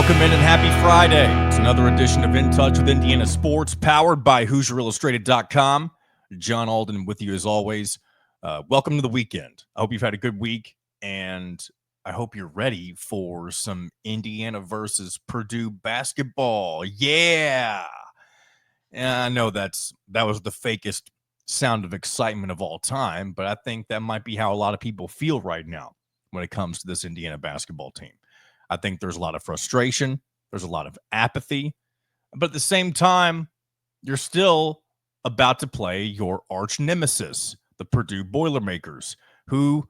Welcome in and happy Friday. It's another edition of In Touch with Indiana Sports, powered by HoosierIllustrated.com. John Alden with you as always. Welcome to the weekend. I hope you've had a good week, and I hope you're ready for some Indiana versus Purdue basketball. Yeah! And I know that was the fakest sound of excitement of all time, but I think that might be how a lot of people feel right now when it comes to this Indiana basketball team. I think there's a lot of frustration. There's a lot of apathy. But at the same time, you're still about to play your arch nemesis, the Purdue Boilermakers, who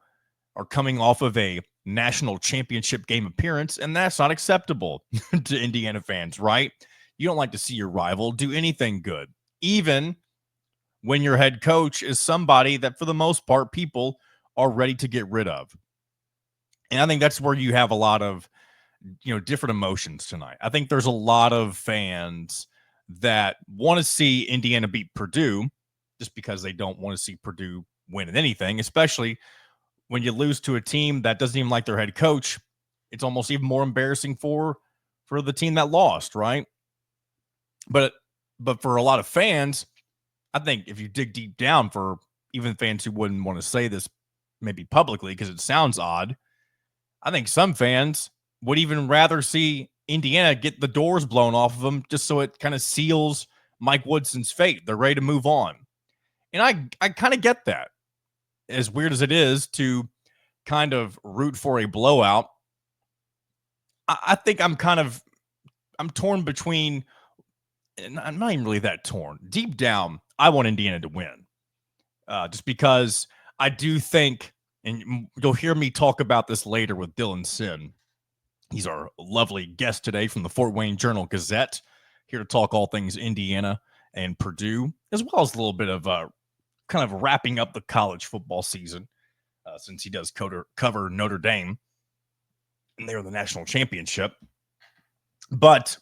are coming off of a national championship game appearance, and that's not acceptable to Indiana fans, right? You don't like to see your rival do anything good, even when your head coach is somebody that, for the most part, people are ready to get rid of. And I think that's where you have a lot of different emotions tonight. I think there's a lot of fans that want to see Indiana beat Purdue just because they don't want to see Purdue win at anything, especially when you lose to a team that doesn't even like their head coach. It's almost even more embarrassing for the team that lost, right? But for a lot of fans, I think if you dig deep down, for even fans who wouldn't want to say this maybe publicly because it sounds odd, I think some fans would even rather see Indiana get the doors blown off of them just so it kind of seals Mike Woodson's fate. They're ready to move on. And I kind of get that. As weird as it is to kind of root for a blowout, I think I'm torn between, and I'm not even really that torn. Deep down, I want Indiana to win. Just because I do think, and you'll hear me talk about this later with Dylan Sinn. He's our lovely guest today from the Fort Wayne Journal-Gazette, here to talk all things Indiana and Purdue, as well as a little bit of kind of wrapping up the college football season, since he does cover Notre Dame, and they're in the national championship. But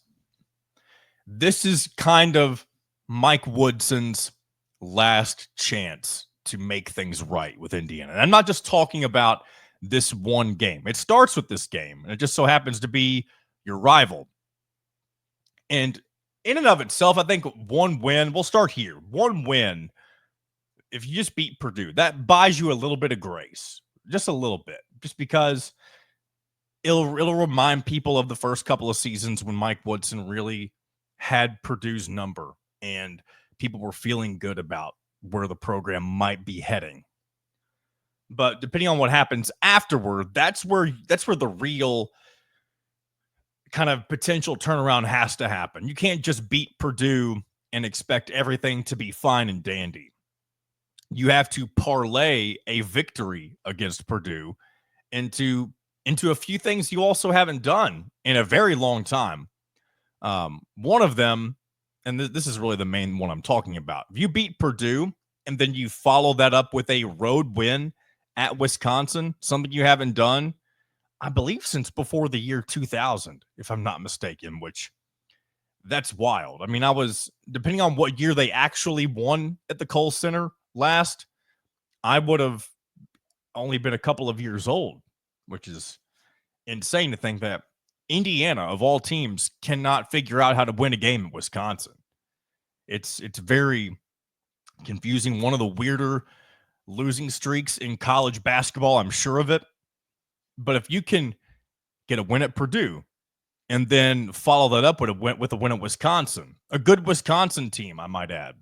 this is kind of Mike Woodson's last chance to make things right with Indiana. And I'm not just talking about this one game. It starts with this game, and it just so happens to be your rival. And in and of itself, I think one win, we'll start here. One win, if you just beat Purdue, that buys you a little bit of grace, just a little bit, just because it'll remind people of the first couple of seasons when Mike Woodson really had Purdue's number and people were feeling good about where the program might be heading. But depending on what happens afterward, that's where the real kind of potential turnaround has to happen. You can't just beat Purdue and expect everything to be fine and dandy. You have to parlay a victory against Purdue into a few things you also haven't done in a very long time. One of them, and this is really the main one I'm talking about. If you beat Purdue and then you follow that up with a road win at Wisconsin, something you haven't done, I believe, since before the year 2000, if I'm not mistaken, which that's wild. I mean, depending on what year they actually won at the Kohl Center last, I would have only been a couple of years old, which is insane to think that Indiana, of all teams, cannot figure out how to win a game at Wisconsin. It's very confusing. One of the weirder losing streaks in college basketball, I'm sure of it. But if you can get a win at Purdue and then follow that up with a win at Wisconsin, a good Wisconsin team, I might add,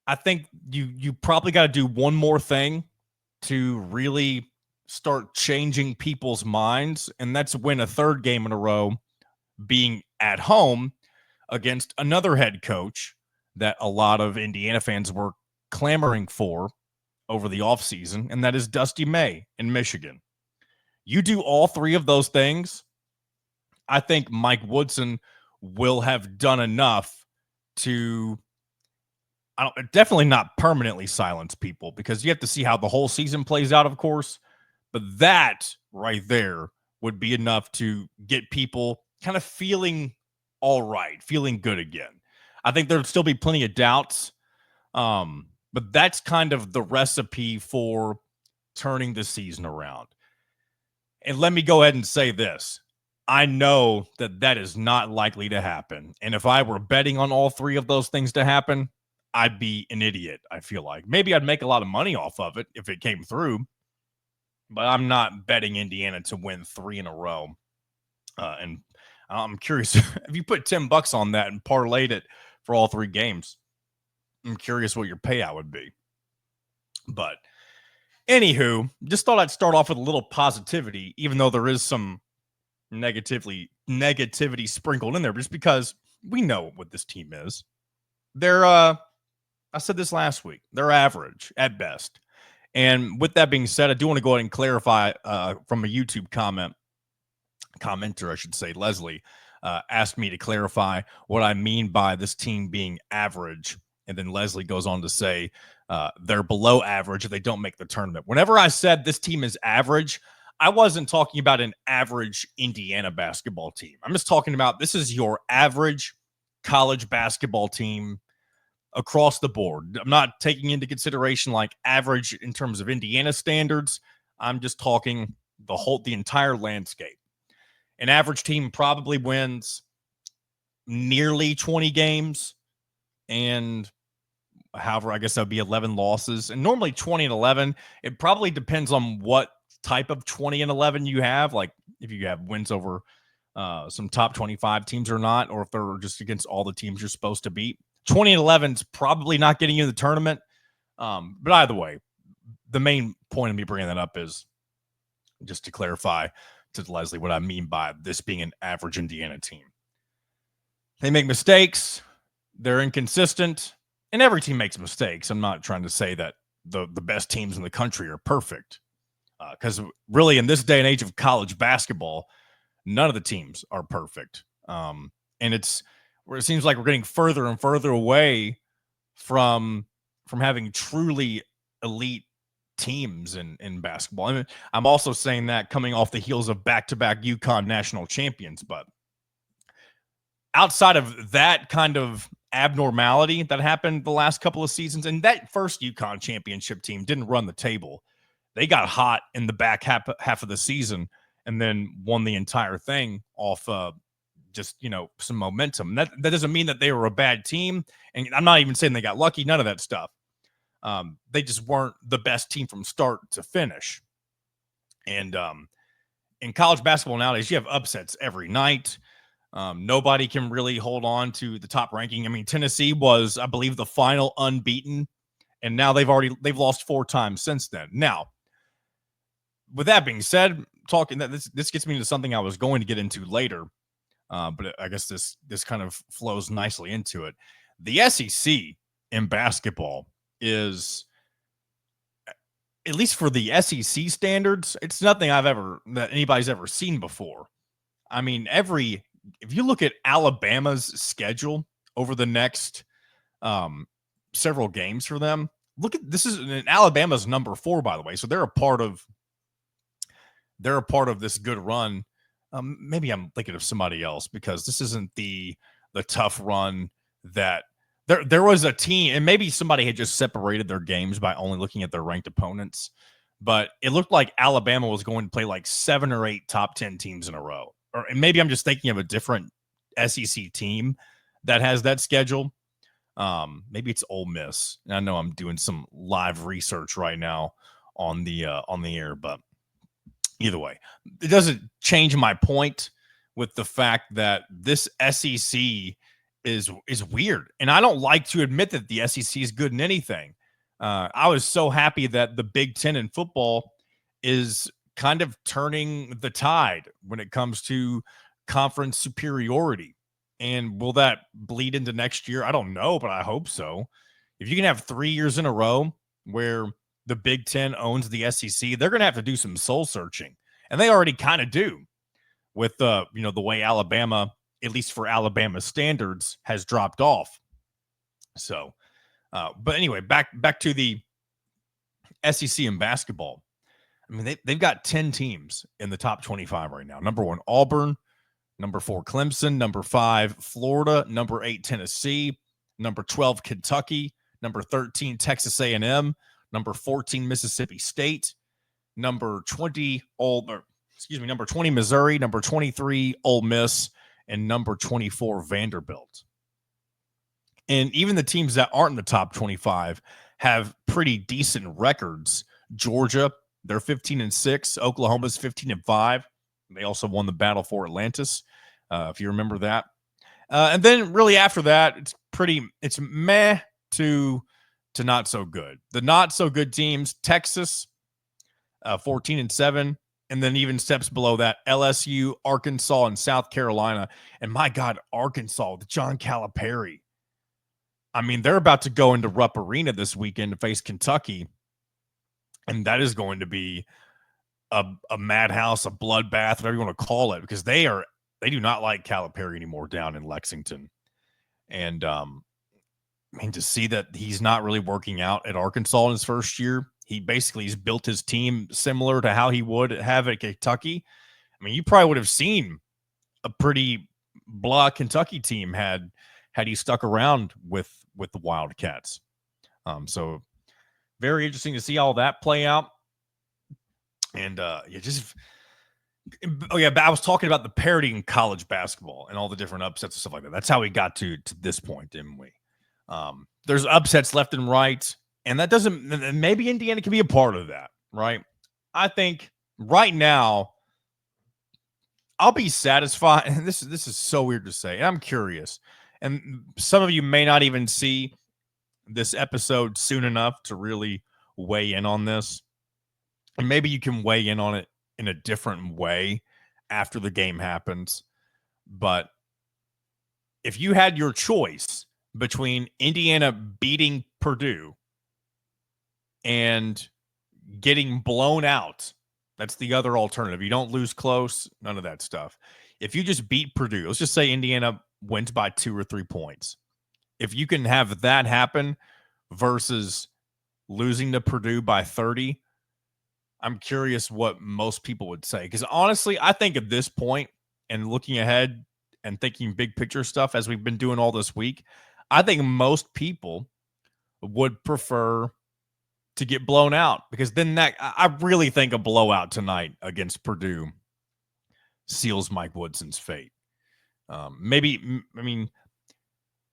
I think you probably got to do one more thing to really start changing people's minds, and that's win a third game in a row, being at home against another head coach that a lot of Indiana fans were clamoring for over the offseason, and that is Dusty May in Michigan. You do all three of those things, I think Mike Woodson will have done enough to definitely not permanently silence people, because you have to see how the whole season plays out, of course. But that right there would be enough to get people kind of feeling all right, feeling good again. I think there'd still be plenty of doubts. But that's kind of the recipe for turning the season around. And let me go ahead and say this. I know that that is not likely to happen. And if I were betting on all three of those things to happen, I'd be an idiot, I feel like. Maybe I'd make a lot of money off of it if it came through, but I'm not betting Indiana to win 3 in a row. And I'm curious if you put $10 on that and parlayed it for all 3 games, I'm curious what your payout would be. But anywho, just thought I'd start off with a little positivity, even though there is some negativity sprinkled in there, just because we know what this team is. They're I said this last week, they're average at best. And with that being said, I do want to go ahead and clarify from a YouTube commenter, I should say, Leslie, asked me to clarify what I mean by this team being average. And then Leslie goes on to say they're below average if they don't make the tournament. Whenever I said this team is average, I wasn't talking about an average Indiana basketball team. I'm just talking about this is your average college basketball team across the board. I'm not taking into consideration like average in terms of Indiana standards. I'm just talking the entire landscape. An average team probably wins nearly 20 games, and however, I guess that would be 11 losses. And normally 20 and 11, it probably depends on what type of 20 and 11 you have, like if you have wins over some top 25 teams or not, or if they're just against all the teams you're supposed to beat. 20 and 11 is probably not getting you in the tournament. But either way, the main point of me bringing that up is just to clarify to Leslie what I mean by this being an average Indiana team. They make mistakes. They're inconsistent. And every team makes mistakes. I'm not trying to say that the best teams in the country are perfect. Because really, in this day and age of college basketball, none of the teams are perfect. And it's where it seems like we're getting further and further away from having truly elite teams in basketball. I mean, I'm also saying that coming off the heels of back-to-back UConn national champions. But outside of that kind of abnormality that happened the last couple of seasons, and that first UConn championship team didn't run the table. They got hot in the back half of the season and then won the entire thing off just, some momentum. That doesn't mean that they were a bad team. And I'm not even saying they got lucky, none of that stuff. They just weren't the best team from start to finish. And in college basketball nowadays, you have upsets every night. Nobody can really hold on to the top ranking. I mean, Tennessee was, I believe, the final unbeaten, and now they've lost 4 times since then. Now, with that being said, talking that this gets me into something I was going to get into later, but I guess this kind of flows nicely into it. The SEC in basketball is, at least for the SEC standards, it's nothing that anybody's ever seen before. I mean, if you look at Alabama's schedule over the next several games for them, this is Alabama's number 4, by the way. So they're a part of this good run. Maybe I'm thinking of somebody else because this isn't the tough run that there was a team, and maybe somebody had just separated their games by only looking at their ranked opponents. But it looked like Alabama was going to play like 7 or 8 top 10 teams in a row. Or maybe I'm just thinking of a different SEC team that has that schedule. Maybe it's Ole Miss. And I know I'm doing some live research right now on the air, but either way, it doesn't change my point with the fact that this SEC is weird. And I don't like to admit that the SEC is good in anything. I was so happy that the Big Ten in football is kind of turning the tide when it comes to conference superiority. And will that bleed into next year? I don't know, but I hope so. If you can have 3 years in a row where the Big Ten owns the SEC, they're going to have to do some soul searching. And they already kind of do with the way Alabama, at least for Alabama standards, has dropped off. So, but anyway, back to the SEC in basketball. I mean, they've got 10 teams in the top 25 right now. Number 1, Auburn. Number 4, Clemson. Number 5, Florida. Number 8, Tennessee. Number 12, Kentucky. Number 13, Texas A&M. Number 14, Mississippi State. Number 20, number 20 Missouri, number 23 Ole Miss, and number 24 Vanderbilt. And even the teams that aren't in the top 25 have pretty decent records. Georgia, they're 15-6. Oklahoma's 15-5. They also won the battle for Atlantis, if you remember that. And then really after that, it's meh to not so good. The not so good teams, Texas, 14-7. And then even steps below that, LSU, Arkansas, and South Carolina. And my God, Arkansas, with John Calipari. I mean, they're about to go into Rupp Arena this weekend to face Kentucky. And that is going to be a madhouse, a bloodbath, whatever you want to call it, because they do not like Calipari anymore down in Lexington. And I mean, to see that he's not really working out at Arkansas in his first year, he's built his team similar to how he would have at Kentucky. I mean, you probably would have seen a pretty blah Kentucky team had he stuck around with the Wildcats. So very interesting to see all that play out. And but I was talking about the parity in college basketball and all the different upsets and stuff like that. That's how we got to this point, didn't we? There's upsets left and right, and that doesn't. Maybe Indiana can be a part of that, right? I think right now, I'll be satisfied. And this is so weird to say. And I'm curious, and some of you may not even see this episode soon enough to really weigh in on this, and maybe you can weigh in on it in a different way after the game happens. But if you had your choice between Indiana beating Purdue and getting blown out, that's the other alternative. You don't lose close, none of that stuff. If you just beat Purdue, let's just say Indiana wins by 2 or 3 points. If you can have that happen versus losing to Purdue by 30, I'm curious what most people would say. Because honestly, I think at this point, and looking ahead and thinking big picture stuff as we've been doing all this week, I think most people would prefer to get blown out, because then I really think a blowout tonight against Purdue seals Mike Woodson's fate.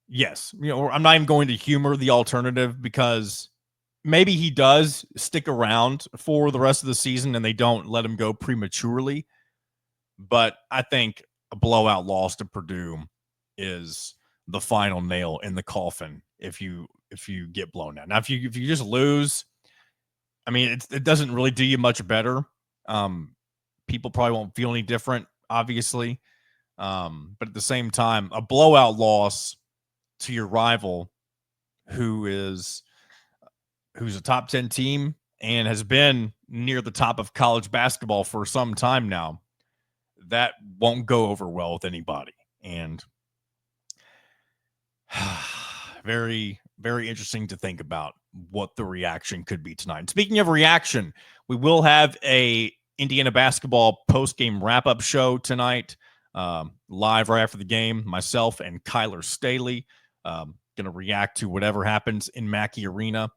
Yes, I'm not even going to humor the alternative, because maybe he does stick around for the rest of the season and they don't let him go prematurely. But I think a blowout loss to Purdue is the final nail in the coffin if you get blown out. Now, if you just lose, I mean, it doesn't really do you much better. People probably won't feel any different, obviously. But at the same time, a blowout loss to your rival, who's a top 10 team and has been near the top of college basketball for some time now, that won't go over well with anybody. And very, very interesting to think about what the reaction could be tonight. And speaking of reaction, we will have a Indiana basketball post-game wrap-up show tonight, live right after the game. Myself and Kyler Staley going to react to whatever happens in Mackey Arena.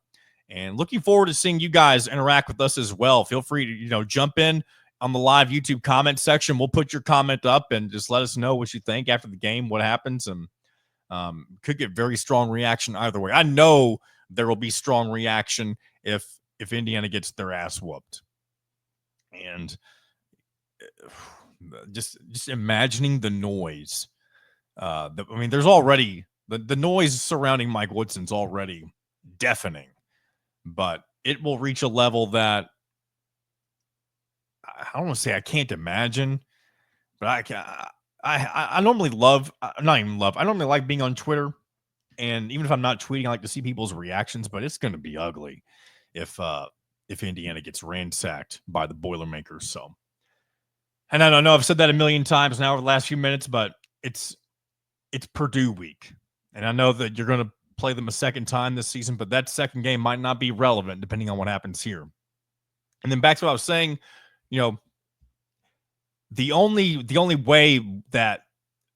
And looking forward to seeing you guys interact with us as well. Feel free to, jump in on the live YouTube comment section. We'll put your comment up and just let us know what you think after the game, what happens. And could get very strong reaction either way. I know there will be strong reaction if Indiana gets their ass whooped. And just imagining the noise. There's already the noise surrounding Mike Woodson's already deafening. But it will reach a level that I don't want to say I can't imagine, but I normally I normally like being on Twitter, and even if I'm not tweeting, I like to see people's reactions. But it's going to be ugly if Indiana gets ransacked by the Boilermakers. So, and I don't know, I've said that a million times now over the last few minutes, but it's Purdue week, and I know that you're going to play them a second time this season, but that second game might not be relevant depending on what happens here. And then back to what I was saying, the only way that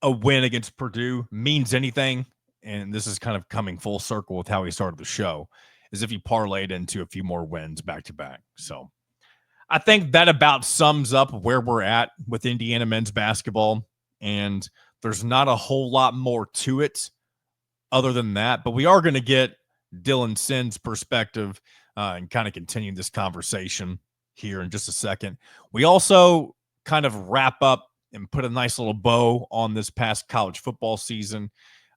a win against Purdue means anything, and this is kind of coming full circle with how we started the show, is if you parlayed into a few more wins back to back. So I think that about sums up where we're at with Indiana men's basketball, and there's not a whole lot more to it other than that. But we are going to get Dylan Sinn's perspective and kind of continue this conversation here in just a second. We also kind of wrap up and put a nice little bow on this past college football season.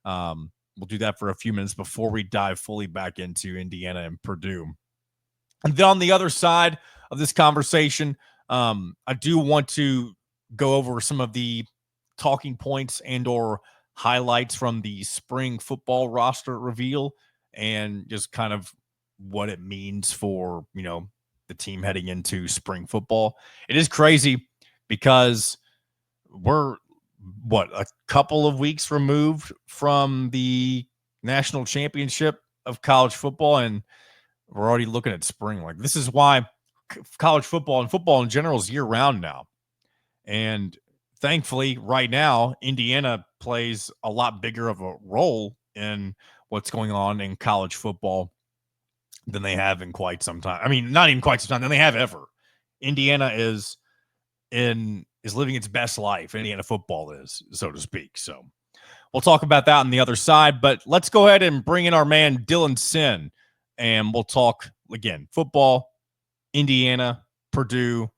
We'll do that for a few minutes before we dive fully back into Indiana and Purdue. And then on the other side of this conversation, I do want to go over some of the talking points and or highlights from the spring football roster reveal and just kind of what it means for, the team heading into spring football. It is crazy because we're a couple of weeks removed from the national championship of college football, and we're already looking at spring. Like, this is why college football and football in general is year round now. And thankfully, right now, Indiana plays a lot bigger of a role in what's going on in college football than they have in quite some time. I mean, not even quite some time, than they have ever. Indiana is living its best life. Indiana football is, so to speak. So we'll talk about that on the other side. But let's go ahead and bring in our man, Dylan Sinn, and we'll talk, again, football, Indiana, Purdue,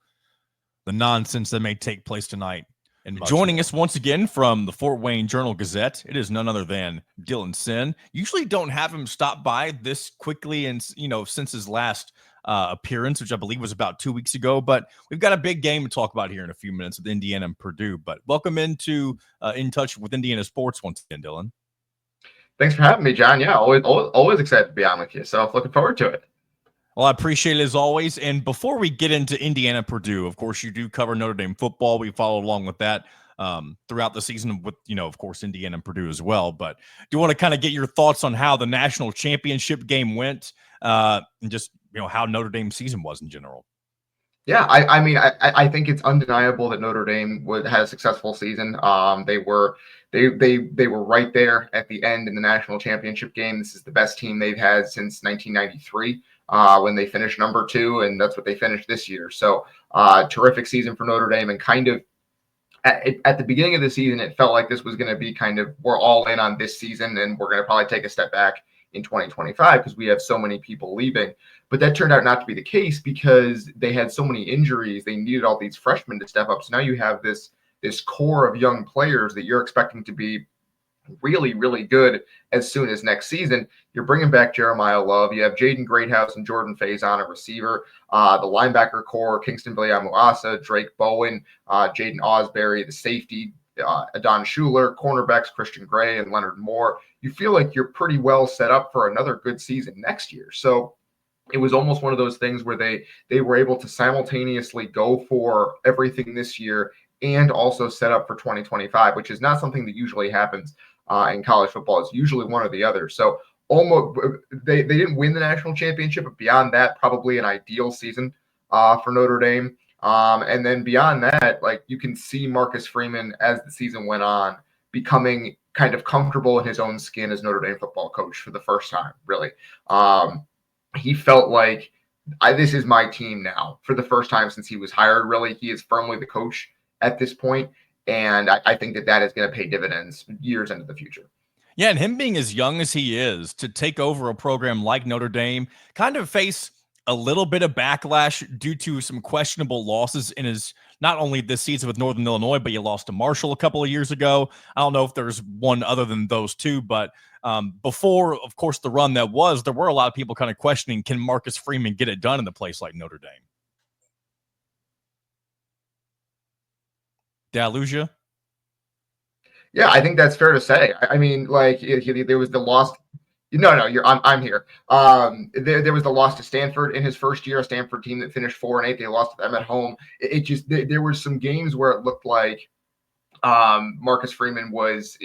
the nonsense that may take place tonight. And joining us once again from the Fort Wayne Journal-Gazette, it is none other than Dylan Sinn. Usually don't have him stop by this quickly and, since his last appearance, which I believe was about 2 weeks ago. But we've got a big game to talk about here in a few minutes with Indiana and Purdue. But welcome into In Touch with Indiana Sports once again, Dylan. Thanks for having me, John. Yeah, always excited to be on with you. So looking forward to it. Well, I appreciate it as always. And before we get into Indiana-Purdue, of course, you do cover Notre Dame football. We follow along with that throughout the season with, of course, Indiana and Purdue as well. But do you want to kind of get your thoughts on how the national championship game went and just, how Notre Dame's season was in general? Yeah, I think it's undeniable that Notre Dame had a successful season. They were right there at the end in the national championship game. This is the best team they've had since 1993 when they finished number 2, and that's what they finished this year. So terrific season for Notre Dame, and kind of at the beginning of the season, it felt like this was going to be kind of, we're all in on this season, and we're going to probably take a step back in 2025 because we have so many people leaving. But that turned out not to be the case because they had so many injuries. They needed all these freshmen to step up. So now you have this core of young players that you're expecting to be really, really good as soon as next season. You're bringing back Jeremiah Love. You have Jaden Greathouse and Jordan Faison, a receiver. The linebacker core, Kingston Viliamuasa, Drake Bowen, Jaden Osbury, the safety, Adon Schuler, cornerbacks Christian Gray and Leonard Moore. You feel like you're pretty well set up for another good season next year. So it was almost one of those things where they were able to simultaneously go for everything this year and also set up for 2025, which is not something that usually happens in college football. It's usually one or the other. So almost they didn't win the national championship, but beyond that, probably an ideal season for Notre Dame. And then beyond that, like, you can see Marcus Freeman as the season went on becoming kind of comfortable in his own skin as Notre Dame football coach for the first time, really. He felt like, this is my team now. For the first time since he was hired, really, he is firmly the coach at this point. And I think that is going to pay dividends years into the future. Yeah, and him being as young as he is to take over a program like Notre Dame, kind of face a little bit of backlash due to some questionable losses in his, not only this season with Northern Illinois, but you lost to Marshall a couple of years ago. I don't know if there's one other than those two, but before, of course, the run there were a lot of people kind of questioning, can Marcus Freeman get it done in a place like Notre Dame? Did I lose you? Yeah, I think that's fair to say. I mean, like, there was the loss. No, I'm here. There was the loss to Stanford in his first year, a Stanford team that finished 4-8. They lost to them at home. There were some games where it looked like Marcus Freeman was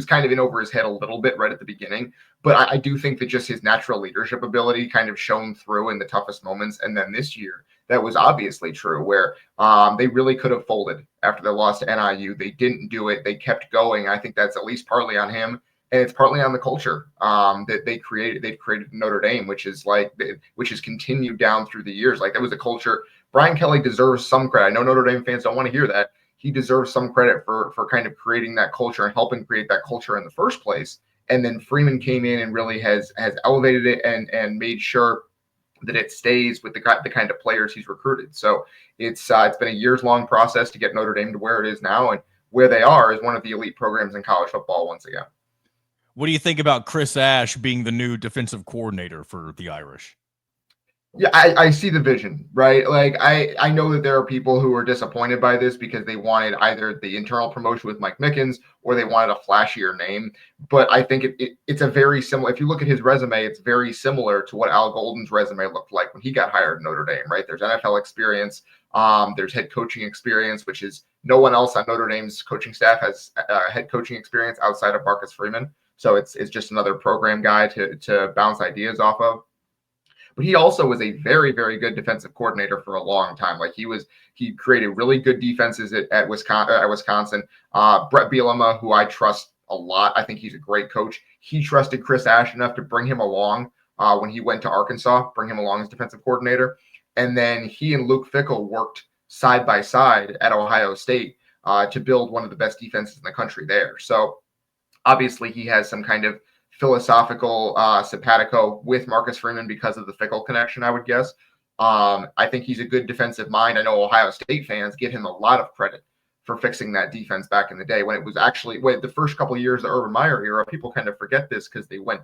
kind of in over his head a little bit right at the beginning. But I do think that just his natural leadership ability kind of shone through in the toughest moments. And then this year, that was obviously true, where they really could have folded after their loss to NIU. They didn't do it. They kept going. I think that's at least partly on him. and it's partly on the culture that they've created Notre Dame, which has continued down through the years. Like, that was a culture. Brian Kelly deserves some credit. I know Notre Dame fans don't want to hear that. He deserves some credit for kind of creating that culture and helping create that culture in the first place. And then Freeman came in and really has elevated it and made sure that it stays with the kind of players he's recruited. So it's been a years-long process to get Notre Dame to where it is now, and where they are is one of the elite programs in college football once again. What do you think about Chris Ash being the new defensive coordinator for the Irish? Yeah, I see the vision, right? Like, I know that there are people who are disappointed by this because they wanted either the internal promotion with Mike Mickens or they wanted a flashier name. But I think it's a very similar, if you look at his resume, it's very similar to what Al Golden's resume looked like when he got hired at Notre Dame, right? There's NFL experience. There's head coaching experience, which is no one else on Notre Dame's coaching staff has head coaching experience outside of Marcus Freeman. So it's just another program guy to bounce ideas off of. But he also was a very, very good defensive coordinator for a long time. Like, he created really good defenses at Wisconsin. Brett Bielema, who I trust a lot, I think he's a great coach. He trusted Chris Ash enough to bring him along when he went to Arkansas, bring him along as defensive coordinator. And then he and Luke Fickell worked side by side at Ohio State to build one of the best defenses in the country there. So obviously he has some kind of philosophical simpatico with Marcus Freeman because of the Fickell connection, I would guess. I think he's a good defensive mind. I know Ohio State fans give him a lot of credit for fixing that defense back in the day when it was actually the first couple of years of the Urban Meyer era. People kind of forget this because they went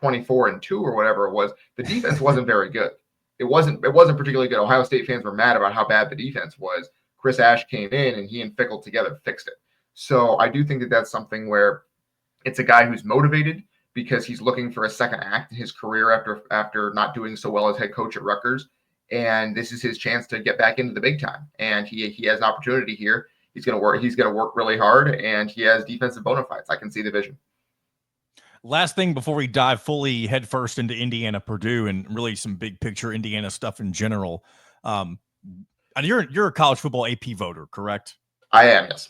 24-2 or whatever it was. The defense wasn't very good. It wasn't particularly good. Ohio State fans were mad about how bad the defense was. Chris Ash came in and he and Fickell together fixed it. So I do think that that's something where it's a guy who's motivated because he's looking for a second act in his career after not doing so well as head coach at Rutgers. And this is his chance to get back into the big time. And he has an opportunity here. He's going to work really hard, and he has defensive bona fides. I can see the vision. Last thing before we dive fully headfirst into Indiana-Purdue and really some big picture Indiana stuff in general. And you're a college football AP voter, correct? I am, yes.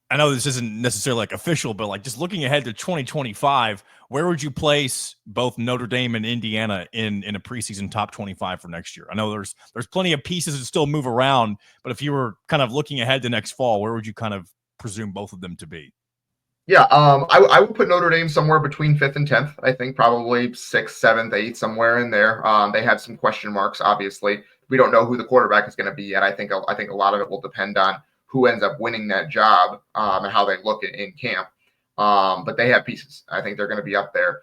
I know this isn't necessarily like official, but like just looking ahead to 2025, where would you place both Notre Dame and Indiana in a preseason top 25 for next year? I know there's plenty of pieces that still move around, but if you were kind of looking ahead to next fall, where would you kind of presume both of them to be? Yeah, I would put Notre Dame somewhere between 5th and 10th. I think probably 6th, 7th, 8th, somewhere in there. They have some question marks, obviously. We don't know who the quarterback is going to be yet. I think a lot of it will depend on who ends up winning that job and how they look in camp. But they have pieces. I think they're going to be up there.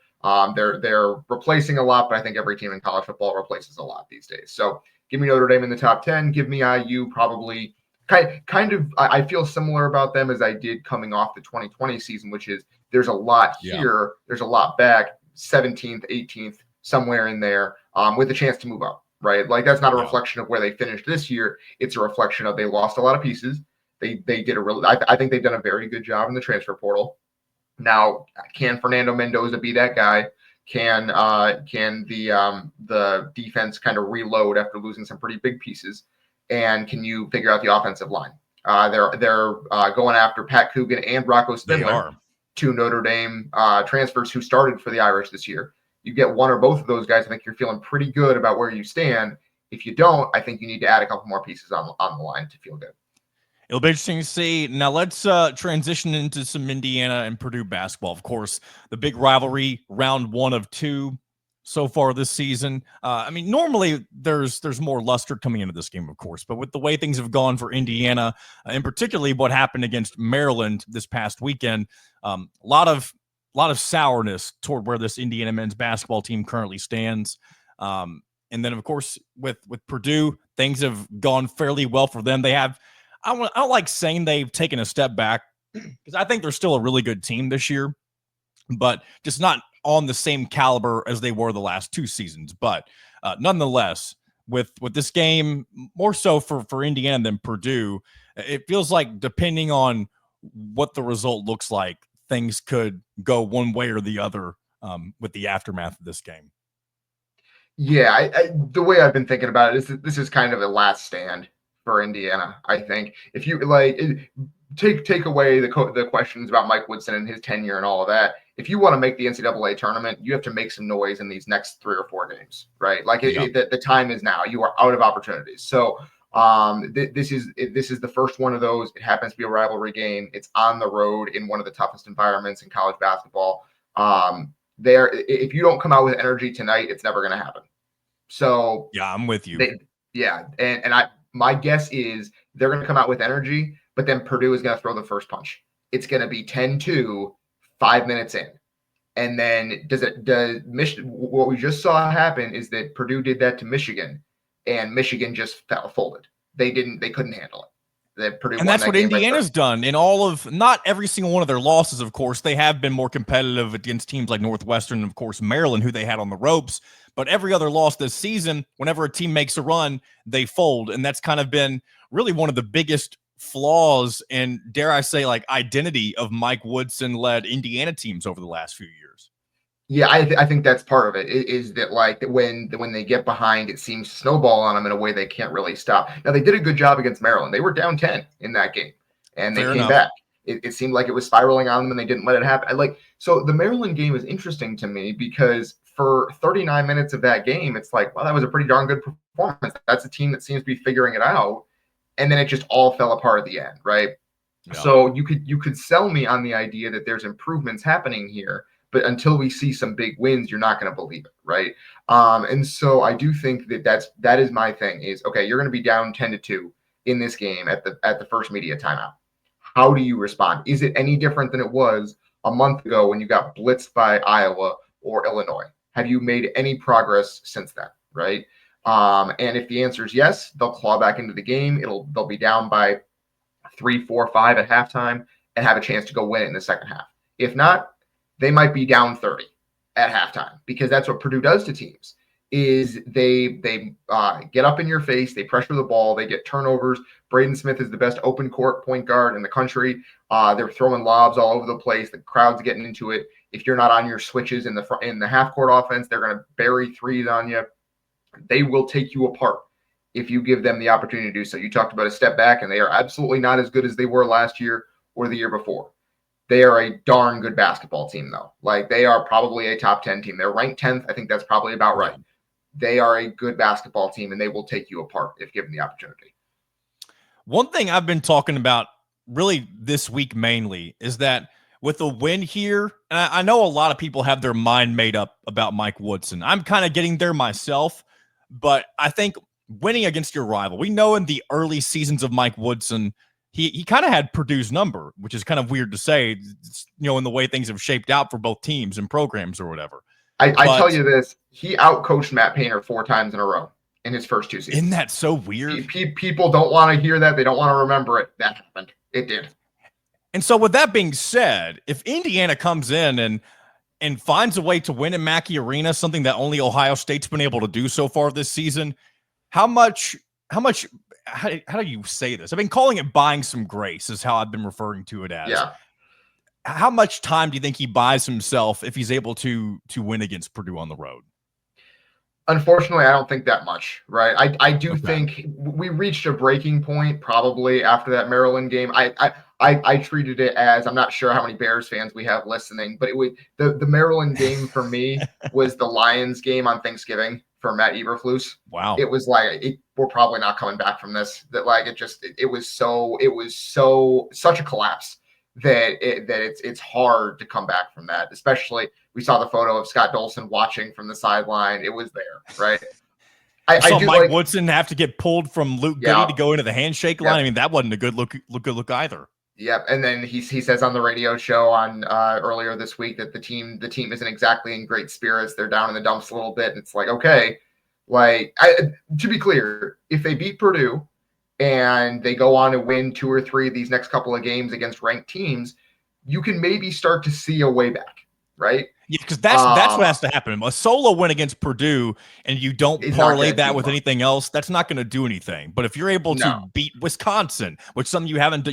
They're replacing a lot, but I think every team in college football replaces a lot these days. So give me Notre Dame in the top 10. Give me IU probably kind of. I feel similar about them as I did coming off the 2020 season, which is there's a lot here. Yeah. There's a lot back, 17th, 18th, somewhere in there with a chance to move up, right? Like, that's not a reflection of where they finished this year. It's a reflection of they lost a lot of pieces. They did I think they've done a very good job in the transfer portal. Now, can Fernando Mendoza be that guy? Can the defense kind of reload after losing some pretty big pieces? And can you figure out the offensive line? They're going after Pat Coogan and Rocco Spindler, two Notre Dame transfers who started for the Irish this year. You get one or both of those guys, I think you're feeling pretty good about where you stand. If you don't, I think you need to add a couple more pieces on the line to feel good. It'll be interesting to see. Now let's transition into some Indiana and Purdue basketball. Of course, the big rivalry, round 1 of 2 so far this season. I mean, normally there's more luster coming into this game, of course, but with the way things have gone for Indiana, and particularly what happened against Maryland this past weekend, a lot of sourness toward where this Indiana men's basketball team currently stands. And then, of course, with Purdue, things have gone fairly well for them. They have. I don't like saying they've taken a step back because I think they're still a really good team this year, but just not on the same caliber as they were the last 2 seasons. But nonetheless, with this game, more so for Indiana than Purdue, it feels like depending on what the result looks like, things could go one way or the other with the aftermath of this game. Yeah, the way I've been thinking about it is this is kind of a last stand for Indiana. I think if you take away the questions about Mike Woodson and his tenure and all of that. If you want to make the NCAA tournament, you have to make some noise in these next 3 or 4 games, right? Like the time is now. You are out of opportunities. So this is the first one of those. It happens to be a rivalry game. It's on the road in one of the toughest environments in college basketball. If you don't come out with energy tonight, it's never going to happen. So yeah, I'm with you. My guess is they're going to come out with energy, but then Purdue is going to throw the first punch. It's going to be 10-2, 5 minutes in. And then what we just saw happen is that Purdue did that to Michigan, and Michigan just folded. They couldn't handle it. And that's what Indiana's done in all of, not every single one of their losses, of course. They have been more competitive against teams like Northwestern and, of course, Maryland, who they had on the ropes. But every other loss this season, whenever a team makes a run, they fold. And that's kind of been really one of the biggest flaws and, dare I say, like identity of Mike Woodson-led Indiana teams over the last few years. Yeah, I think that's part of it, is that like when they get behind, it seems to snowball on them in a way they can't really stop. Now, they did a good job against Maryland. They were down 10 in that game, and they came back. It seemed like it was spiraling on them, and they didn't let it happen. So the Maryland game is interesting to me because for 39 minutes of that game, it's like, well, that was a pretty darn good performance. That's a team that seems to be figuring it out, and then it just all fell apart at the end, right? Yeah. So you could sell me on the idea that there's improvements happening here. But until we see some big wins, you're not going to believe it, right? And so I do think that is my thing is, okay, you're going to be down 10-2 in this game at the first media timeout. How do you respond? Is it any different than it was a month ago when you got blitzed by Iowa or Illinois? Have you made any progress since then, right? And if the answer is yes, they'll claw back into the game. They'll be down by 3, 4, 5 at halftime and have a chance to go win it in the second half. If not, they might be down 30 at halftime, because that's what Purdue does to teams is they get up in your face, they pressure the ball, they get turnovers. Braden Smith is the best open court point guard in the country. They're throwing lobs all over the place. The crowd's getting into it. If you're not on your switches in the half court offense, they're going to bury threes on you. They will take you apart if you give them the opportunity to do so. You talked about a step back, and they are absolutely not as good as they were last year or the year before. They are a darn good basketball team, though. Like, they are probably a top 10 team. They're ranked 10th. I think that's probably about right. They are a good basketball team, and they will take you apart if given the opportunity. One thing I've been talking about really this week mainly is that with a win here, and I know a lot of people have their mind made up about Mike Woodson. I'm kind of getting there myself, but I think winning against your rival, we know in the early seasons of Mike Woodson, he kind of had Purdue's number, which is kind of weird to say, in the way things have shaped out for both teams and programs or whatever. I tell you this, he outcoached Matt Painter 4 times in a row in his first 2 seasons. Isn't that so weird? People don't want to hear that. They don't want to remember it. That happened. It did. And so with that being said, if Indiana comes in and finds a way to win in Mackey Arena, something that only Ohio State's been able to do so far this season, how do you say this? I've been calling it buying some grace is how I've been referring to it as. Yeah. How much time do you think he buys himself if he's able to win against Purdue on the road? Unfortunately, I don't think that much, right? I do think we reached a breaking point probably after that Maryland game. I treated it as, I'm not sure how many Bears fans we have listening, but the Maryland game for me was the Lions game on Thanksgiving for Matt Eberflus. Wow. It was like, we're probably not coming back from this. That like, it was such a collapse that it's hard to come back from that. Especially, we saw the photo of Scott Dolson watching from the sideline. It was there, right? I saw Mike Woodson have to get pulled from Luke Goody to go into the handshake line. I mean, that wasn't a good look either. Yep. And then he says on the radio show on earlier this week that the team isn't exactly in great spirits. They're down in the dumps a little bit. And it's like, okay, to be clear, if they beat Purdue and they go on to win 2 or 3 of these next couple of games against ranked teams, you can maybe start to see a way back, right? Yeah, because that's what has to happen. A solo win against Purdue and you don't parlay that with anything else, that's not going to do anything. But if you're able to beat Wisconsin, which some of you haven't,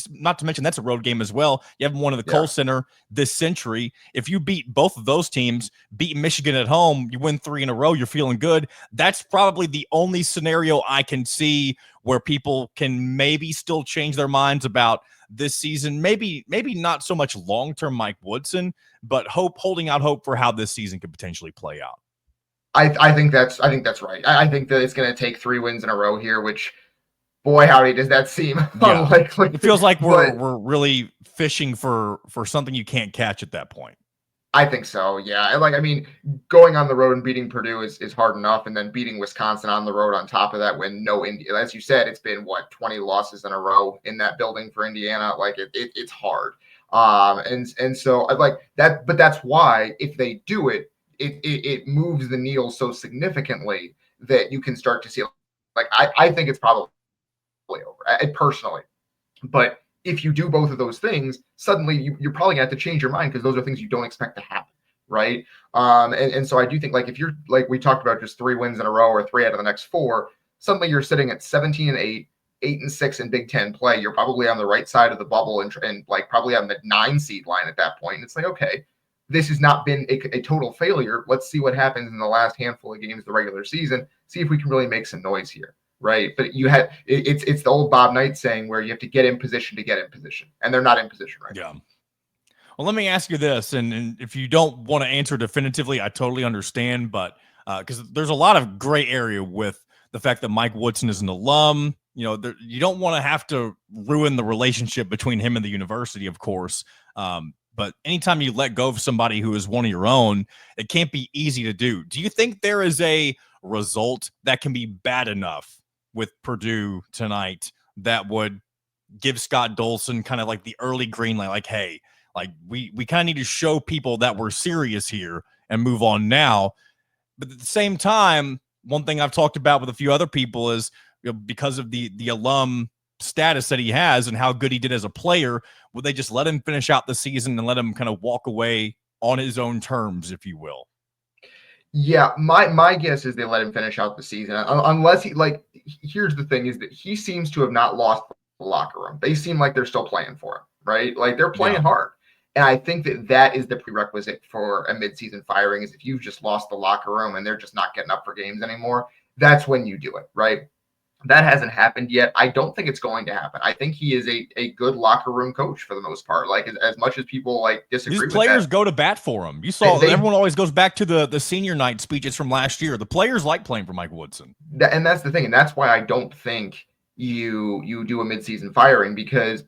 not to mention that's a road game as well. You haven't won at the Kohl Center this century. If you beat both of those teams, beat Michigan at home, you win 3 in a row, you're feeling good. That's probably the only scenario I can see where people can maybe still change their minds about this season? Maybe not so much long-term Mike Woodson, but holding out hope for how this season could potentially play out. I think that's right. I think that it's going to take 3 wins in a row here, which, boy, howdy, does that seem unlikely. It feels like we're really fishing for something you can't catch at that point. I think so, yeah. Like, I mean, going on the road and beating Purdue is hard enough, and then beating Wisconsin on the road on top of that when no India, as you said, it's been, 20 losses in a row in that building for Indiana. Like, it's hard. And so, like, that, but that's why if they do it, it moves the needle so significantly that you can start to see, like, I think it's probably over, personally. But if you do both of those things, suddenly you're probably going to have to change your mind, because those are things you don't expect to happen, right? And so I do think, like, if you're, like we talked about, just 3 wins in a row or 3 out of the next 4, suddenly you're sitting at 17-8, 8-6 in Big Ten play. You're probably on the right side of the bubble and like probably on the 9 seed line at that point. And it's like, okay, this has not been a total failure. Let's see what happens in the last handful of games of the regular season. See if we can really make some noise here. Right. But you had it's the old Bob Knight saying where you have to get in position to get in position, and they're not in position right now. Well, let me ask you this, and if you don't want to answer definitively, I totally understand, but because there's a lot of gray area with the fact that Mike Woodson is an alum. You don't want to have to ruin the relationship between him and the university, of course. But anytime you let go of somebody who is one of your own, it can't be easy to do. Do you think there is a result that can be bad enough with Purdue tonight that would give Scott Dolson kind of like the early green light, like, hey, like we kind of need to show people that we're serious here and move on now? But at the same time, one thing I've talked about with a few other people is, because of the alum status that he has and how good he did as a player, would they just let him finish out the season and let him kind of walk away on his own terms, if you will? Yeah, my guess is they let him finish out the season, unless he, like, here's the thing, is that he seems to have not lost the locker room. They seem like they're still playing for him, right? Like, they're playing hard. And I think that is the prerequisite for a midseason firing, is if you've just lost the locker room and they're just not getting up for games anymore, that's when you do it, right? That hasn't happened yet. I don't think it's going to happen. I think he is a good locker room coach for the most part. Like, as much as people like disagree with that, these players go to bat for him. You saw everyone always goes back to the senior night speeches from last year. The players like playing for Mike Woodson. And that's the thing. And that's why I don't think you do a midseason firing, because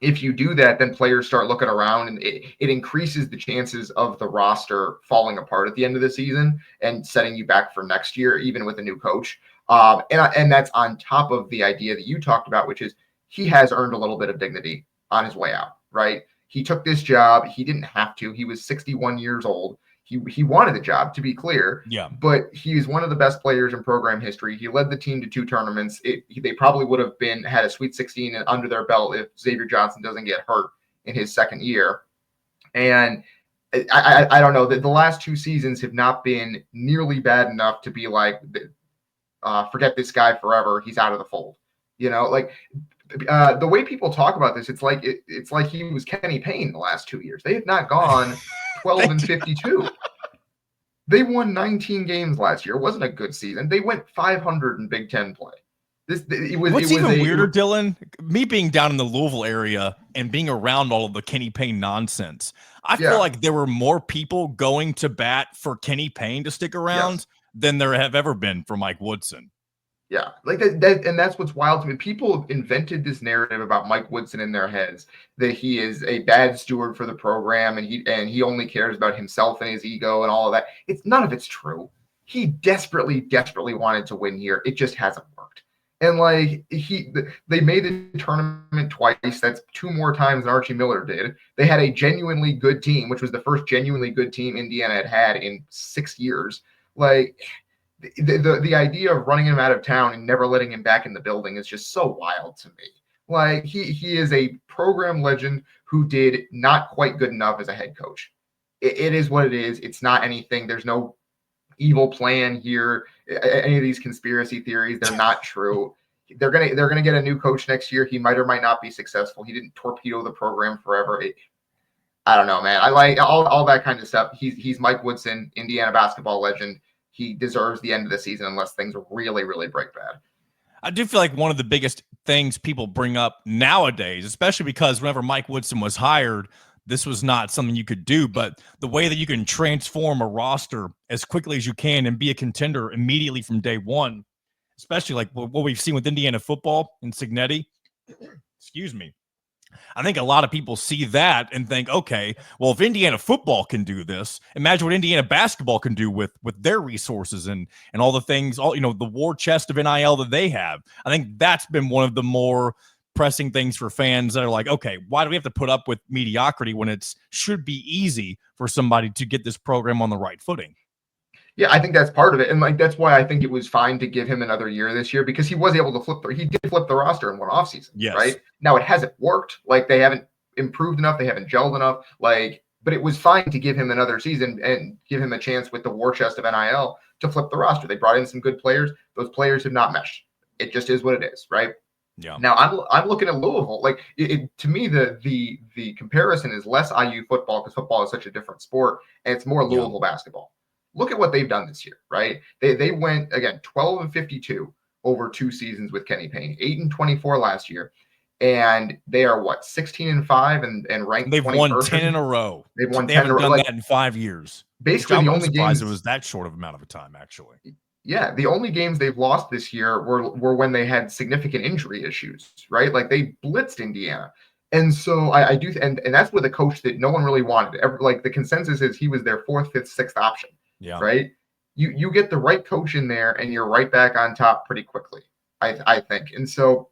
if you do that, then players start looking around, and it increases the chances of the roster falling apart at the end of the season and setting you back for next year, even with a new coach. And that's on top of the idea that you talked about, which is he has earned a little bit of dignity on his way out, right? He took this job. He didn't have to. He was 61 years old. He wanted the job, to be clear. Yeah. But he's one of the best players in program history. He led the team to 2 tournaments. They probably would have had a Sweet 16 under their belt if Xavier Johnson doesn't get hurt in his second year. And I don't know, that the last 2 seasons have not been nearly bad enough to be like, forget this guy forever. He's out of the fold. Like, the way people talk about this, it's like he was Kenny Payne the last 2 years. They have not gone 12-52. They won 19 games last year. It wasn't a good season. They went 500 in Big Ten play. What's even weirder, Dylan, me being down in the Louisville area and being around all of the Kenny Payne nonsense, I feel like there were more people going to bat for Kenny Payne to stick around than there have ever been for Mike Woodson. Yeah, like that, and that's what's wild to me. People have invented this narrative about Mike Woodson in their heads, that he is a bad steward for the program, and he only cares about himself and his ego and all of that. None of it's true. He desperately wanted to win here. It just hasn't worked. And like, they made the tournament twice. That's 2 more times than Archie Miller did. They had a genuinely good team, which was the first genuinely good team Indiana had in 6 years. Like, the idea of running him out of town and never letting him back in the building is just so wild to me. Like, he is a program legend who did not quite good enough as a head coach. It is what it is. It's not anything. There's no evil plan here. Any of these conspiracy theories, they're not true. They're gonna get a new coach next year. He might or might not be successful. He didn't torpedo the program forever. I don't know, man. I like all that kind of stuff. He's Mike Woodson, Indiana basketball legend. He deserves the end of the season unless things really, really break bad. I do feel like one of the biggest things people bring up nowadays, especially because whenever Mike Woodson was hired, this was not something you could do, but the way that you can transform a roster as quickly as you can and be a contender immediately from day one, especially like what we've seen with Indiana football and Signetti. Excuse me. I think a lot of people see that and think, okay, well, if Indiana football can do this, imagine what Indiana basketball can do with their resources and all the things, all the war chest of NIL that they have. I think that's been one of the more pressing things for fans that are like, okay, why do we have to put up with mediocrity when it should be easy for somebody to get this program on the right footing? Yeah, I think that's part of it. And like that's why I think it was fine to give him another year this year, because he was able to he did flip the roster in one offseason. Yes. Right. Now it hasn't worked. Like they haven't improved enough, they haven't gelled enough. But it was fine to give him another season and give him a chance with the war chest of NIL to flip the roster. They brought in some good players. Those players have not meshed. It just is what it is, right? Yeah. Now I'm looking at Louisville. Like to me, the comparison is less IU football, because football is such a different sport, and it's more Louisville basketball. Look at what they've done this year, right? They went again 12-52 over 2 seasons with Kenny Payne, 8-24 last year, and they are what 16-5 and ranked. They've won 10 in a row. They've won they 10 haven't done that in 5 years. Basically, the only games it was that short of amount of a time, actually. Yeah, the only games they've lost this year were when they had significant injury issues, right? Like they blitzed Indiana. And so I do, and that's with a coach that no one really wanted. Like the consensus is he was their 4th, 5th, 6th option. Yeah. Right. You get the right coach in there and you're right back on top pretty quickly, I think. And so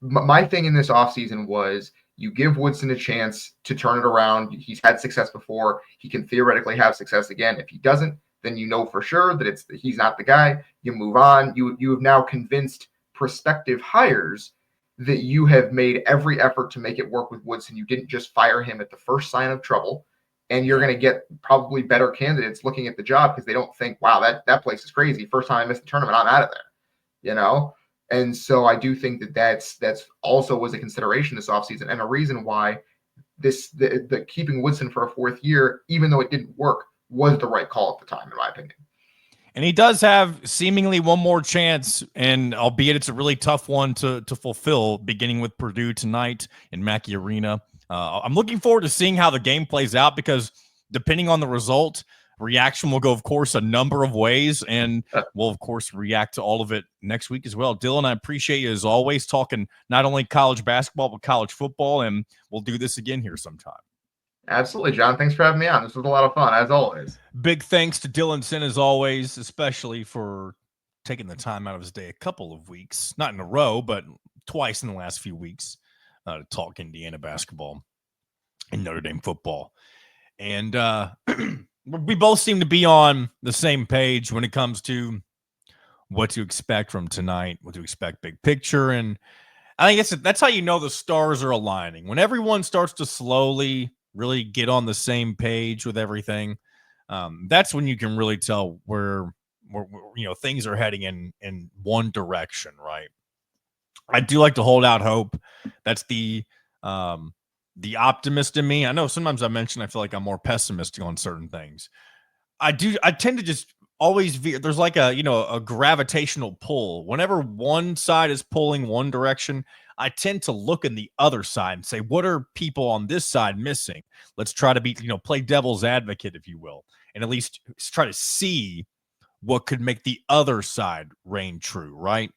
my thing in this offseason was you give Woodson a chance to turn it around. He's had success before. He can theoretically have success again. If he doesn't, then you know for sure that he's not the guy. You move on. You have now convinced prospective hires that you have made every effort to make it work with Woodson. You didn't just fire him at the first sign of trouble. And you're going to get probably better candidates looking at the job because they don't think, wow, that place is crazy. First time I missed the tournament, I'm out of there, And so I do think that's also was a consideration this offseason, and a reason why the keeping Woodson for a 4th year, even though it didn't work, was the right call at the time, in my opinion. And he does have seemingly one more chance, and albeit it's a really tough one to fulfill, beginning with Purdue tonight in Mackey Arena. I'm looking forward to seeing how the game plays out, because depending on the result, reaction will go, of course, a number of ways, and we'll, of course, react to all of it next week as well. Dylan, I appreciate you, as always, talking not only college basketball, but college football, and we'll do this again here sometime. Absolutely, John. Thanks for having me on. This was a lot of fun, as always. Big thanks to Dylan Sinn, as always, especially for taking the time out of his day a couple of weeks, not in a row, but twice in the last few weeks, to talk Indiana basketball and Notre Dame football. And we both seem to be on the same page when it comes to what to expect from tonight, what to expect big picture. And I think that's how you know the stars are aligning. When everyone starts to slowly really get on the same page with everything, that's when you can really tell where things are heading in one direction, right? I do like to hold out hope. That's the optimist in me. I know sometimes I feel like I'm more pessimistic on certain things. I tend to just always there's like a gravitational pull. Whenever one side is pulling one direction, I tend to look in the other side and say, what are people on this side missing? Let's try to play devil's advocate, if you will, and at least try to see what could make the other side reign true, right?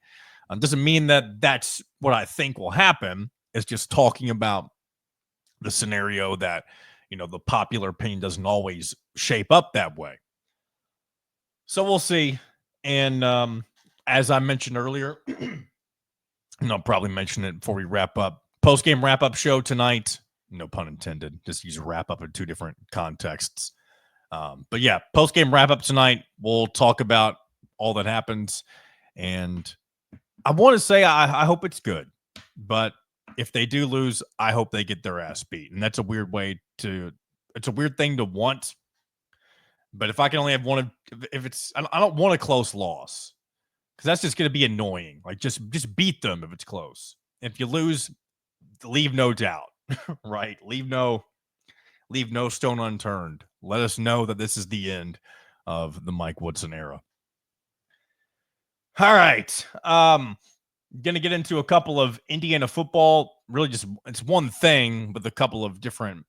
Doesn't mean that that's what I think will happen. It's just talking about the scenario that, the popular opinion doesn't always shape up that way. So we'll see. And as I mentioned earlier, and I'll probably mention it before we wrap up, post-game wrap-up show tonight. No pun intended. Just use wrap-up in 2 different contexts. But yeah, post-game wrap-up tonight. We'll talk about all that happens. And I want to say I hope it's good. But if they do lose, I hope they get their ass beat. And that's a weird it's a weird thing to want. But if I can only have one, I don't want a close loss, because that's just going to be annoying. Like just beat them if it's close. If you lose, leave no doubt, right? Leave no stone unturned. Let us know that this is the end of the Mike Woodson era. All right. Going to get into a couple of Indiana football. Really, just it's one thing, with a couple of different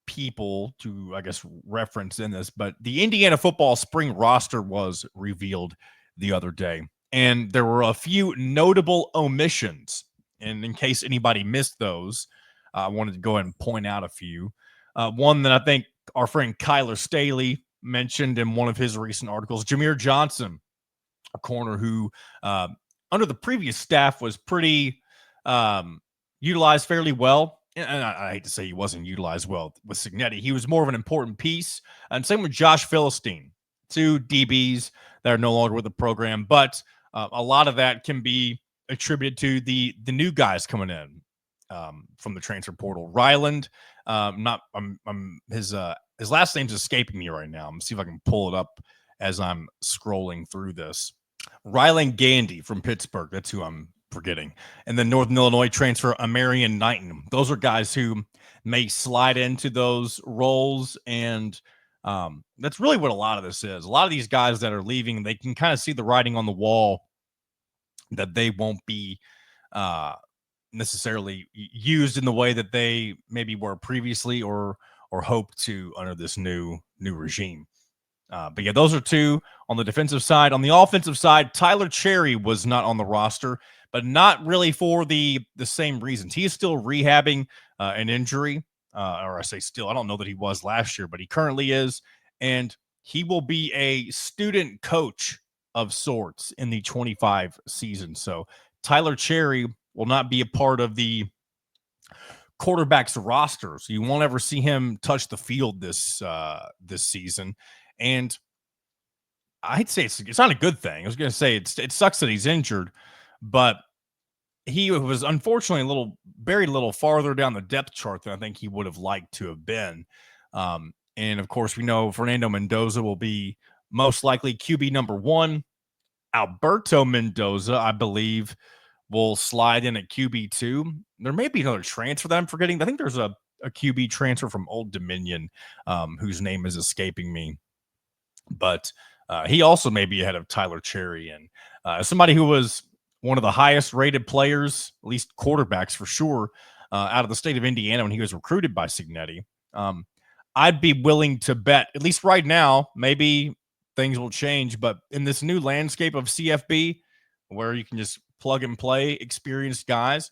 people to, I guess, reference in this. But the Indiana football spring roster was revealed the other day, and there were a few notable omissions. And in case anybody missed those, I wanted to go ahead and point out a few. One that I think our friend Kyler Staley mentioned in one of his recent articles: Jameer Johnson, a corner who, uh, under the previous staff, was pretty utilized fairly well. And I hate to say he wasn't utilized well with Signetti. He was more of an important piece. And same with Josh Philistine, two DBs that are no longer with the program. But a lot of that can be attributed to the new guys coming in from the transfer portal. Ryland, his last name's escaping me right now. I'm gonna see if I can pull it up as I'm scrolling through this. Rylan Gandy from Pittsburgh. That's who I'm forgetting. And then Northern Illinois transfer Amarian Knighton. Those are guys who may slide into those roles. And that's really what a lot of this is. A lot of these guys that are leaving, they can kind of see the writing on the wall that they won't be necessarily used in the way that they maybe were previously or hope to under this new regime. But yeah, those are two on the defensive side. On the offensive side, Tyler Cherry was not on the roster, but not really for the same reasons. He is still rehabbing an injury, or I say still. I don't know that he was last year, but he currently is, and he will be a student coach of sorts in the 25 season. So Tyler Cherry will not be a part of the quarterback's roster, so you won't ever see him touch the field this season. And I'd say it's not a good thing. I was going to say it sucks that he's injured, but he was unfortunately buried a little farther down the depth chart than I think he would have liked to have been. And of course, we know Fernando Mendoza will be most likely QB number 1. Alberto Mendoza, I believe, will slide in at QB2. There may be another transfer that I'm forgetting. I think there's a QB transfer from Old Dominion, whose name is escaping me. But he also may be ahead of Tyler Cherry. And somebody who was one of the highest rated players, at least quarterbacks for sure, out of the state of Indiana when he was recruited by Signetti. I'd be willing to bet, at least right now, maybe things will change, but in this new landscape of CFB, where you can just plug and play experienced guys,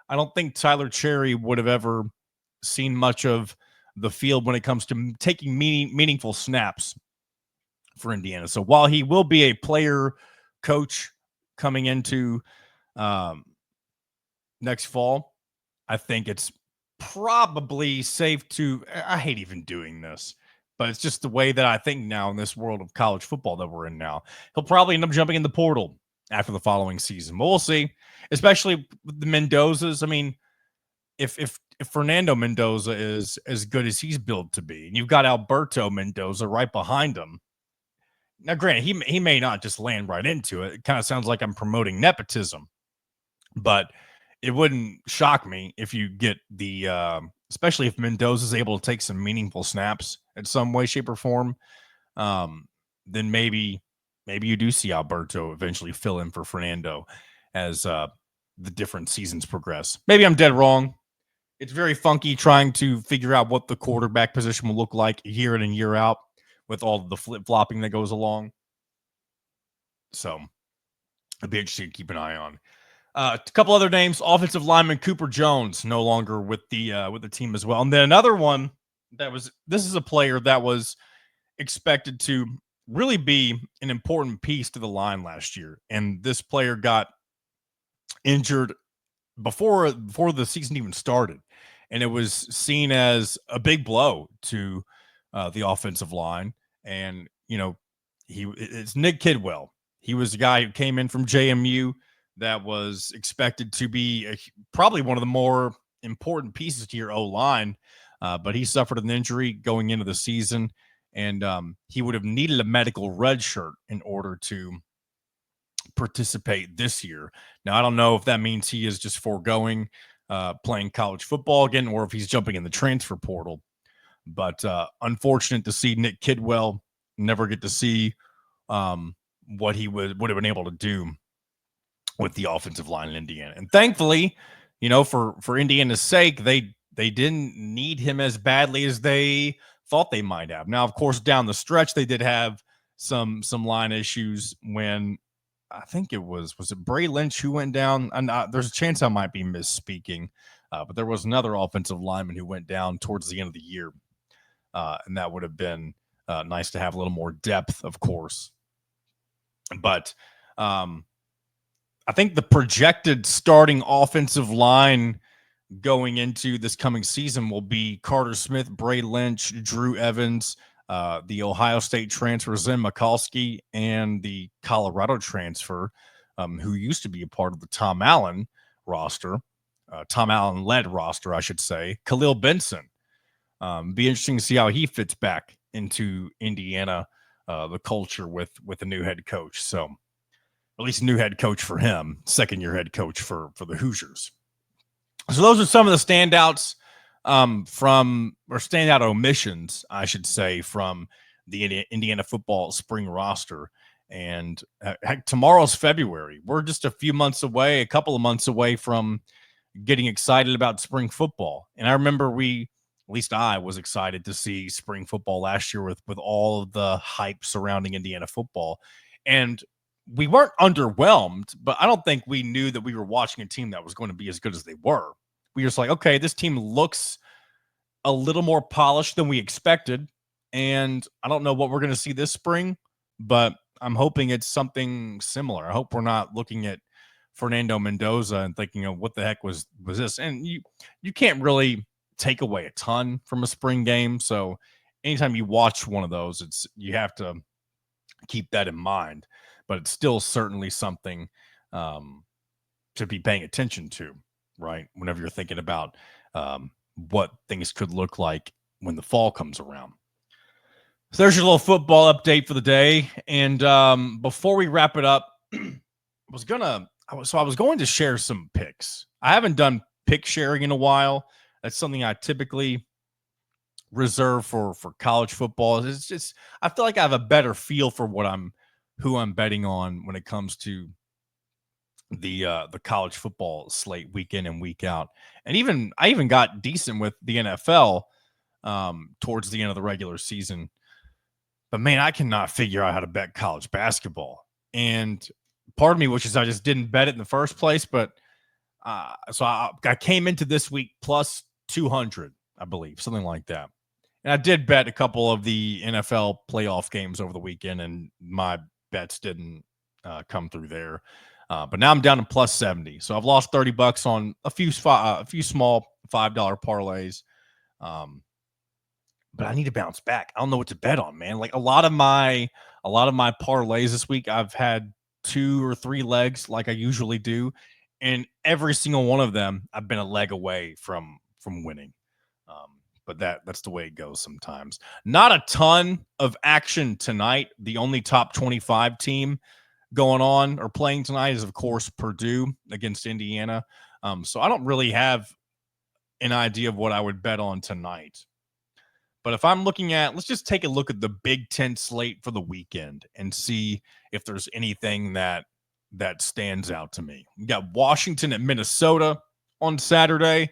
I don't think Tyler Cherry would have ever seen much of the field when it comes to taking meaningful snaps for Indiana. So while he will be a player coach coming into next fall, I think it's probably safe to, I hate even doing this, but it's just the way that I think now in this world of college football that we're in now. He'll probably end up jumping in the portal after the following season. But we'll see, especially with the Mendozas. I mean, if Fernando Mendoza is as good as he's built to be, and you've got Alberto Mendoza right behind him. Now, granted, he may not just land right into it. It kind of sounds like I'm promoting nepotism, but it wouldn't shock me if you get especially if Mendoza is able to take some meaningful snaps in some way, shape, or form. Then maybe you do see Alberto eventually fill in for Fernando as the different seasons progress. Maybe I'm dead wrong. It's very funky trying to figure out what the quarterback position will look like year in and year out with all the flip-flopping that goes along. So it'll be interesting to keep an eye on. A couple other names: offensive lineman Cooper Jones, no longer with the team as well. And then another one this is a player that was expected to really be an important piece to the line last year. And this player got injured before the season even started. And it was seen as a big blow to the offensive line. And, it's Nick Kidwell. He was a guy who came in from JMU that was expected to be probably one of the more important pieces to your O-line. But he suffered an injury going into the season, and he would have needed a medical red shirt in order to participate this year. Now, I don't know if that means he is just foregoing playing college football again, or if he's jumping in the transfer portal. But unfortunate to see Nick Kidwell never get to see what he would have been able to do with the offensive line in Indiana. And thankfully, for Indiana's sake, they didn't need him as badly as they thought they might have. Now, of course, down the stretch, they did have some line issues when I think it was it Bray Lynch who went down? And there's a chance I might be misspeaking, but there was another offensive lineman who went down towards the end of the year, and that would have been nice to have a little more depth, of course. But I think the projected starting offensive line going into this coming season will be Carter Smith, Bray Lynch, Drew Evans, the Ohio State transfer, Zen Mikulski, and the Colorado transfer, who used to be a part of the Tom Allen roster, Tom Allen-led roster, I should say, Khalil Benson. Be interesting to see how he fits back into Indiana, the culture with a new head coach. So at least a new head coach for him, second-year head coach for the Hoosiers. So those are some of the standouts standout omissions, I should say, from the Indiana football spring roster. And heck, tomorrow's February. We're just a couple of months away from getting excited about spring football. And I remember at least I was excited to see spring football last year with all of the hype surrounding Indiana football. And we weren't underwhelmed, but I don't think we knew that we were watching a team that was going to be as good as they were. We were just like, okay, this team looks a little more polished than we expected. And I don't know what we're going to see this spring, but I'm hoping it's something similar. I hope we're not looking at Fernando Mendoza and thinking, oh, what the heck was this? And you can't really take away a ton from a spring game. So anytime you watch one of those, you have to keep that in mind. But it's still certainly something to be paying attention to, right? Whenever you're thinking about what things could look like when the fall comes around. So there's your little football update for the day. And before we wrap it up, I was going to share some picks. I haven't done pick sharing in a while. That's something I typically reserve for college football. It's just, I feel like I have a better feel for who I'm betting on when it comes to the college football slate week in and week out. And I even got decent with the NFL towards the end of the regular season. But man, I cannot figure out how to bet college basketball. And part of me wishes I just didn't bet it in the first place. But so I came into this week plus 200, I believe, something like that. And I did bet a couple of the NFL playoff games over the weekend, and my bets didn't come through there. But now I'm down to plus 70. So I've lost $30 on a few small $5 parlays. But I need to bounce back. I don't know what to bet on, man. Like a lot of my parlays this week, I've had 2 or 3 legs like I usually do. And every single one of them, I've been a leg away from winning. But that's the way it goes sometimes. Not a ton of action tonight. The only top 25 team going on or playing tonight is, of course, Purdue against Indiana. So I don't really have an idea of what I would bet on tonight. But if I'm looking at, let's just take a look at the Big Ten slate for the weekend and see if there's anything that stands out to me. We got Washington at Minnesota on Saturday.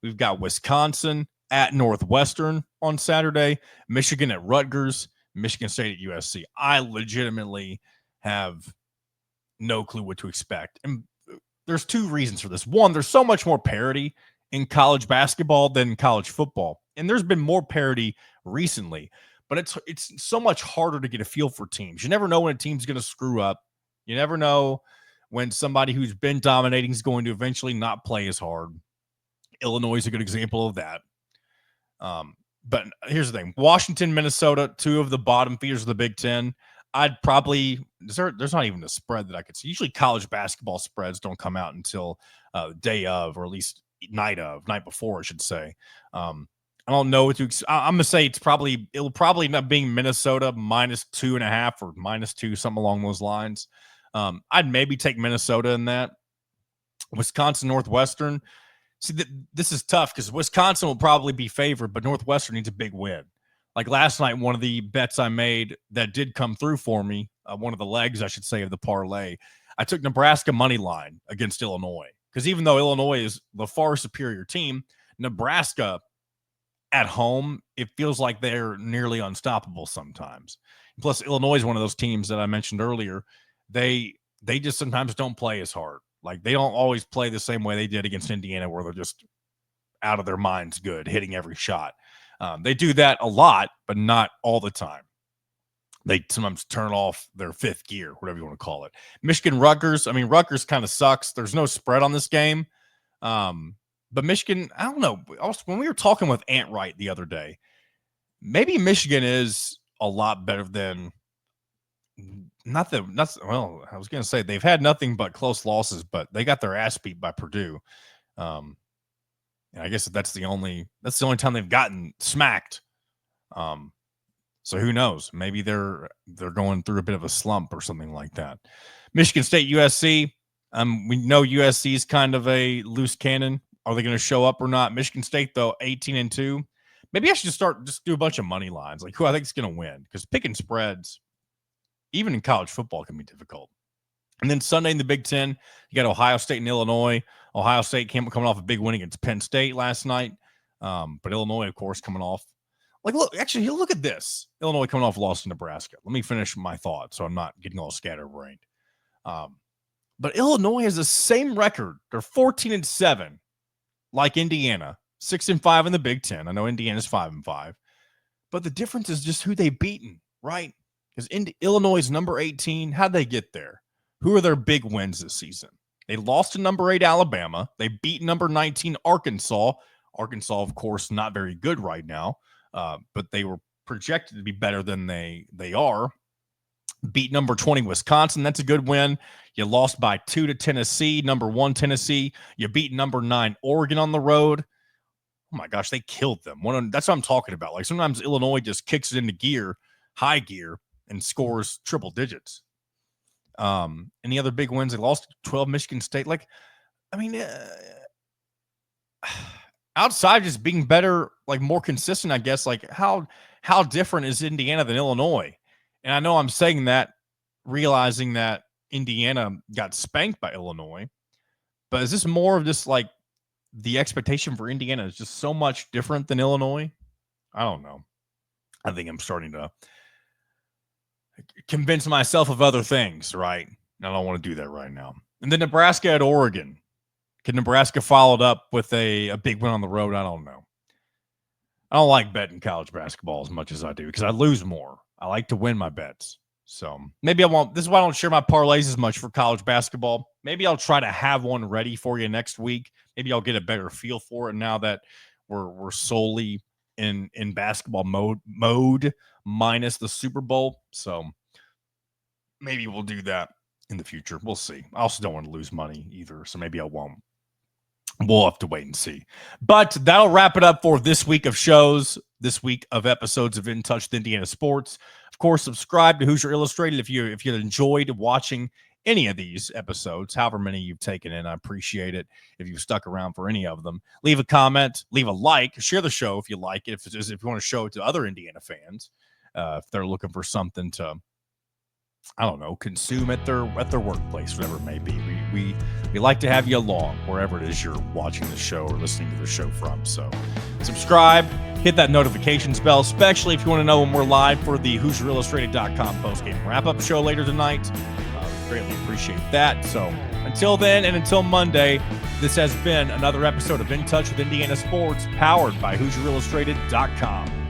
We've got Wisconsin at Northwestern on Saturday, Michigan at Rutgers, Michigan State at USC. I legitimately have no clue what to expect. And there's 2 reasons for this. One, there's so much more parity in college basketball than college football. And there's been more parity recently, but it's so much harder to get a feel for teams. You never know when a team's going to screw up. You never know when somebody who's been dominating is going to eventually not play as hard. Illinois is a good example of that. But here's the thing. Washington, Minnesota, 2 of the bottom feeders of the Big Ten. I'd probably there's not even a spread that I could see. Usually college basketball spreads don't come out until day of, or at least night before, I should say. I don't know what to. I'm gonna say it'll probably end up being Minnesota -2.5 or -2, something along those lines. I'd maybe take Minnesota in that. Wisconsin, Northwestern. See, this is tough because Wisconsin will probably be favored, but Northwestern needs a big win. Like last night, one of the bets I made that did come through for me, one of the legs, I should say, of the parlay. I took Nebraska money line against Illinois because even though Illinois is the far superior team, Nebraska at home, it feels like they're nearly unstoppable sometimes. Plus, Illinois is one of those teams that I mentioned earlier. They just sometimes don't play as hard. Like, they don't always play the same way they did against Indiana, where they're just out of their minds good, hitting every shot. They do that a lot, but not all the time. They sometimes turn off their fifth gear, whatever you want to call it. Michigan-Rutgers, I mean, Rutgers kind of sucks. There's no spread on this game. But Michigan, I don't know. When we were talking with Ant Wright the other day, maybe Michigan is a lot better than well, I was going to say they've had nothing but close losses, but they got their ass beat by Purdue. And I guess that's the only time they've gotten smacked. So who knows? Maybe they're going through a bit of a slump or something like that. Michigan State, USC. We know USC is kind of a loose cannon. Are they going to show up or not? Michigan State, though, 18-2. Maybe I should just do a bunch of money lines, like who I think is going to win, because picking spreads, even in college football, can be difficult. And then Sunday in the Big Ten, you got Ohio State and Illinois. Ohio State coming off a big win against Penn State last night, but Illinois, of course, coming off. Like, look at this. Illinois coming off a loss to Nebraska. Let me finish my thought so I'm not getting all scatterbrained. But Illinois has the same record. They're 14-7, like Indiana, 6-5 in the Big Ten. I know Indiana's 5-5, but the difference is just who they've beaten, right? Because Illinois is number 18. How'd they get there? Who are their big wins this season? They lost to number 8 Alabama. They beat number 19 Arkansas. Arkansas, of course, not very good right now. But they were projected to be better than they are. Beat number 20 Wisconsin. That's a good win. You lost by 2 to Tennessee, number 1 Tennessee. You beat number 9 Oregon on the road. Oh my gosh, they killed them. That's what I'm talking about. Like, sometimes Illinois just kicks it into gear, high gear, and scores triple digits. Any other big wins? They lost to 12 Michigan State. Like, I mean, outside just being better, like more consistent, I guess, like how different is Indiana than Illinois? And I know I'm saying that, realizing that Indiana got spanked by Illinois, but is this more of just like the expectation for Indiana is just so much different than Illinois? I don't know. I think I'm starting to convince myself of other things, right? I don't want to do that right now. And then Nebraska at Oregon. Could Nebraska followed up with a big win on the road? I don't know. I don't like betting college basketball as much as I do because I lose more. I like to win my bets. So maybe I won't. This is why I don't share my parlays as much for college basketball. Maybe I'll try to have one ready for you next week. Maybe I'll get a better feel for it now that we're solely in basketball mode minus the Super Bowl. So maybe we'll do that in the future. We'll see. I also don't want to lose money either, so maybe I won't. We'll have to wait and see. But that'll wrap it up for this week of shows, this week of episodes of In Touch with Indiana Sports. Of course, subscribe to Hoosier Illustrated if you enjoyed watching any of these episodes, however many you've taken in. I appreciate it if you've stuck around for any of them. Leave a comment, leave a like, share the show if you like it, if you want to show it to other Indiana fans, if they're looking for something to, I don't know, consume at their workplace, whatever it may be. We like to have you along wherever it is you're watching the show or listening to the show from. So subscribe, hit that notifications bell, especially if you want to know when we're live for the HoosierIllustrated.com postgame wrap-up show later tonight. Greatly appreciate that. So until then and until Monday, this has been another episode of In Touch with Indiana Sports, powered by HoosierIllustrated.com.